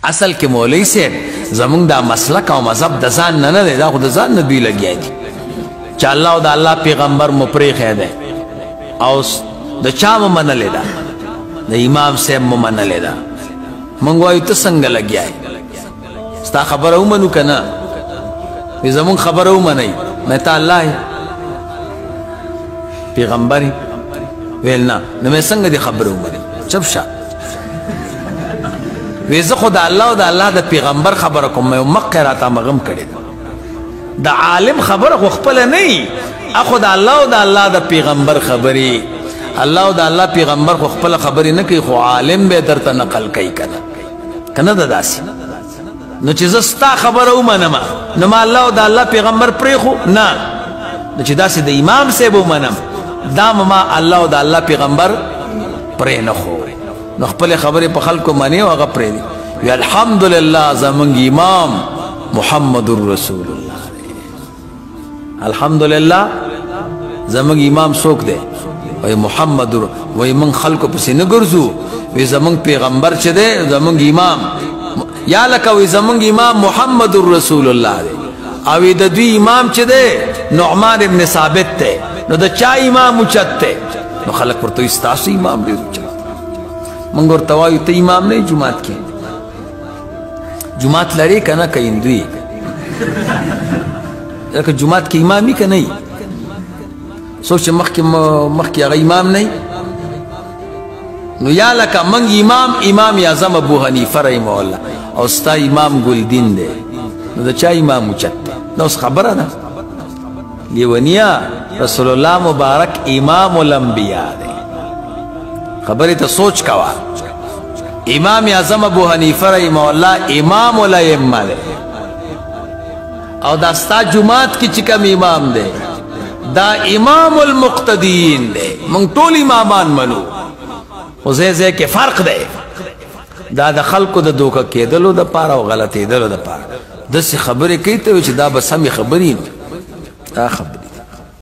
اصل کې مولوی صاحب زمونږ دا مسلک او مذهب د ځان نه دی، دا خو د ځان نه دوی لګیا دي چې الله او د الله پیغمبر مو پرېښی دی او د چا مو منلې ده، د امام صاحب مو منلې ده. موږ وایو ته څنګه لګیا یې، ستا خبره ومنو که نه؟ وایي زمونږ خبره ومنئ. مې ته الله یې پیغمبر یې؟ ویل نه. نو مې څنګه دې خبره ومنې؟ چپ شه. وی زه خو د الله او د الله د پیغمبر خبره کوم، مخکې راته مغم کړې ده. د عالم خبره خو خپله نه وي، اخو د الله او د الله د پیغمبر خبرې. الله او د الله پیغمبر خو خپله خبرې نه کوي، خو عالم به درته نقل کوي که نه ده داسې. نو چې زه ستا خبره ومنم نو ما الله او د الله پیغمبر پرېښو؟ نه. نو چې داسې د امام صاحب ومنم دا ما الله او د الله پیغمبر پرې نه خو. نو خپل خبرې په خلکو منې او هغه پرېږدي. وی الحمدلله زمونږ امام محمد رسول الله. الحمدلله زمونږ امام څوک دی؟ وی محمد. وی موږ خلکو پسې نه ګرځو، وی زمونږ پیغمبر چې دی زمونږ امام، یا لکه وی زمونږ امام محمد رسول الله دی، او د دوی امام چې دی نعمان ابن ثابت دی. نو د چا امام اوچت دی؟ نو خلک ورته وایي ستاسو امام ډېر اوچت. منګ ورته وایو ته امام نه یې جومات کې؟ جومات لرې که نه که هندو یې؟ لکه جومات کې امام یې که نه یې؟ څوک چې مخکې هغه امام نه یې؟ نو یا لکه منګ امام اعظم ابو حنیفه رحمه الله او ستا امام ګلدین دی، نو د چا امام اوچت دی؟ نو اوس خبره ده لیونیه. رسول الله مبارک امام الانبیاء دی، خبرې ته سوچ کوا. امام اعظم ابو حنیفه رحمه الله امام الائمه دی، او دا ستا جماعت کې چې کوم امام دی دا امام المقتدین دی. موږ ټول امامان منو، خو ځای ځای کې فرق دی. دا د خلکو د دوکه کېدلو دپاره او غلطېدلو دپاره داسې خبرې کوي ته چې دا به سمې خبرې نه دا خبرې